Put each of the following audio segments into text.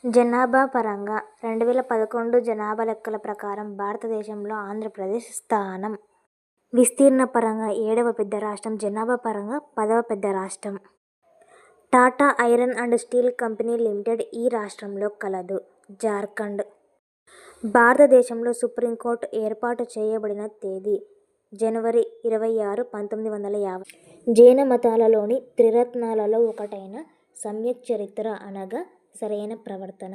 జనాభా పరంగా 2011 జనాభా లెక్కల ప్రకారం భారతదేశంలో ఆంధ్రప్రదేశ్ స్థానం. విస్తీర్ణ పరంగా 7వ పెద్ద రాష్ట్రం. జనాభా పరంగా 10వ పెద్ద రాష్ట్రం. Tata iron and steel company limited ఈ రాష్ట్రంలో కలదు. జార్ఖండ్. భారతదేశంలో సుప్రీంకోర్టు ఏర్పాటు చేయబడిన తేదీ జనవరి 26, 1950. జైన మతాలలోని త్రిరత్నాలలో ఒకటైన సమ్యక్ చరిత్ర అనగా సరైన ప్రవర్తన,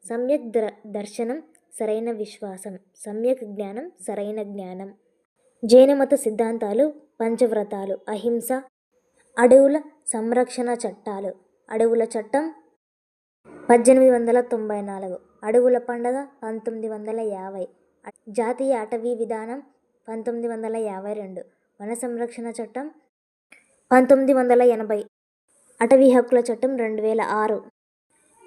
సమ్యక్ దర్శనం సరైన విశ్వాసం, సమ్యక్ జ్ఞానం సరైన జ్ఞానం. జైన మత సిద్ధాంతాలు పంచవ్రతాలు, అహింస, అడవుల సంరక్షణ చట్టాలు. అడవుల చట్టం 1894, అడవుల పండుగ 1950, జాతీయ అటవీ విధానం 1952, వన సంరక్షణ చట్టం 1980, అటవీ హక్కుల చట్టం 2006.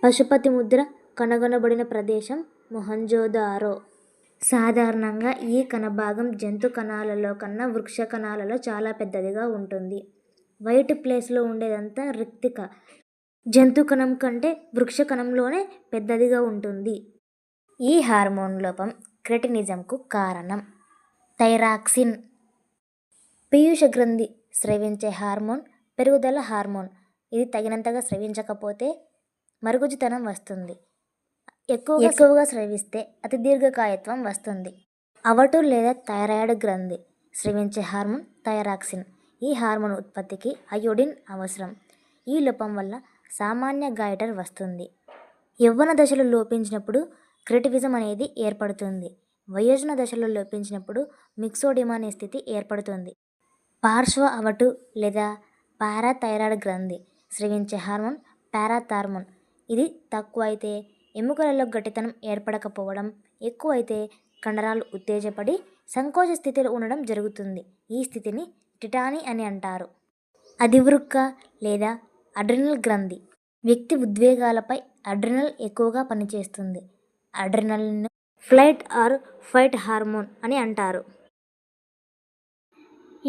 పశుపతి ముద్ర కనుగొనబడిన ప్రదేశం మొహంజోదారో. సాధారణంగా ఈ కణభాగం జంతు కణాలలో కన్నా వృక్ష కణాలలో చాలా పెద్దదిగా ఉంటుంది. వైట్ ప్లేస్లో ఉండేదంతా రిక్తిక. జంతు కణం కంటే వృక్ష కణంలోనే పెద్దదిగా ఉంటుంది. ఈ హార్మోన్ లోపం క్రెటినిజంకు కారణం. థైరాక్సిన్. పీయూష గ్రంథి స్రవించే హార్మోన్, పెరుగుదల హార్మోన్. ఇది తగినంతగా స్రవించకపోతే మరుగుజ్జుతనం వస్తుంది. ఎక్కువగా స్రవిస్తే అతి దీర్ఘకాయత్వం వస్తుంది. అవటు లేదా థైరాయిడ్ గ్రంథి స్రవించే హార్మోన్ థైరాక్సిన్. ఈ హార్మోన్ ఉత్పత్తికి అయోడిన్ అవసరం. ఈ లోపం వల్ల సామాన్య గాయిటర్ వస్తుంది. యవ్వన దశలో లోపించినప్పుడు క్రెటినిజం అనేది ఏర్పడుతుంది. వయోజన దశలో లోపించినప్పుడు మిక్సోడిమా అనే స్థితి ఏర్పడుతుంది. పార్శ్వ అవటు లేదా పారాథైరాయిడ్ గ్రంథి స్రవించే హార్మోన్ పారాథార్మోన్. ఇది తక్కువ అయితే ఎముకలలో గట్టితనం ఏర్పడకపోవడం, ఎక్కువైతే కండరాలు ఉత్తేజపడి సంకోచ స్థితిలో ఉండడం జరుగుతుంది. ఈ స్థితిని టిటానీ అని అంటారు. అధివృక్క లేదా అడ్రినల్ గ్రంథి. వ్యక్తి ఉద్వేగాలపై అడ్రినల్ ఎక్కువగా పనిచేస్తుంది. అడ్రినల్ను ఫ్లైట్ ఆర్ ఫైట్ హార్మోన్ అని అంటారు.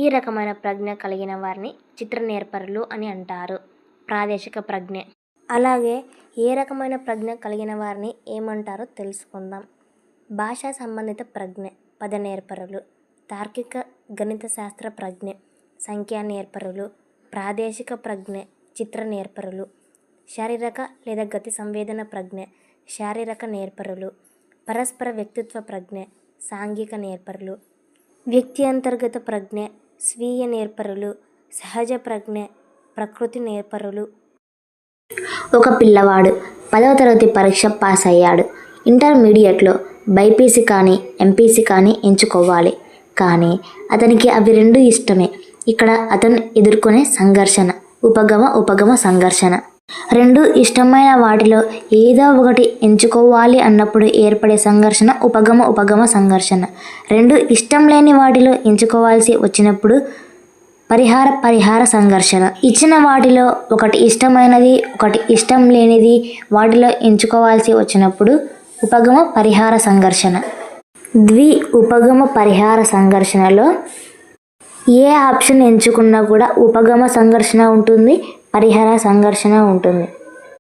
ఈ రకమైన ప్రజ్ఞ కలిగిన వారిని చిత్రనేర్పరులు అని అంటారు. ప్రాదేశిక ప్రజ్ఞ. అలాగే ఏ రకమైన ప్రజ్ఞ కలిగిన వారిని ఏమంటారో తెలుసుకుందాం. భాషా సంబంధిత ప్రజ్ఞ పద నేర్పరులు, తార్కిక గణిత శాస్త్ర ప్రజ్ఞ సంఖ్యా నేర్పరులు, ప్రాదేశిక ప్రజ్ఞ చిత్ర నేర్పరులు, శారీరక లేదా గతి సంవేదన ప్రజ్ఞ శారీరక నేర్పరులు, పరస్పర వ్యక్తిత్వ ప్రజ్ఞ సాంఘిక నేర్పరులు, వ్యక్తి అంతర్గత ప్రజ్ఞ స్వీయ నేర్పరులు, సహజ ప్రజ్ఞ ప్రకృతి నేర్పరులు. ఒక పిల్లవాడు 10వ తరగతి పరీక్ష పాస్ అయ్యాడు. ఇంటర్మీడియట్లో బైపీసీ కానీ ఎంపీసీ కానీ ఎంచుకోవాలి. కానీ అతనికి అవి రెండు ఇష్టమే. ఇక్కడ అతను ఎదుర్కొనే సంఘర్షణ ఉపగమ సంఘర్షణ. రెండు ఇష్టమైన వాటిలో ఏదో ఒకటి ఎంచుకోవాలి అన్నప్పుడు ఏర్పడే సంఘర్షణ ఉపగమ సంఘర్షణ. రెండు ఇష్టం లేని వాటిలో ఎంచుకోవాల్సి వచ్చినప్పుడు పరిహార సంఘర్షణ. ఇచ్చిన వాటిలో ఒకటి ఇష్టమైనది, ఒకటి ఇష్టం లేనిది వాటిలో ఎంచుకోవాల్సి వచ్చినప్పుడు ఉపగమ పరిహార సంఘర్షణ. ఉపగమ పరిహార సంఘర్షణలో ఏ ఆప్షన్ ఎంచుకున్నా కూడా ఉపగమ సంఘర్షణ ఉంటుంది, పరిహార సంఘర్షణ ఉంటుంది.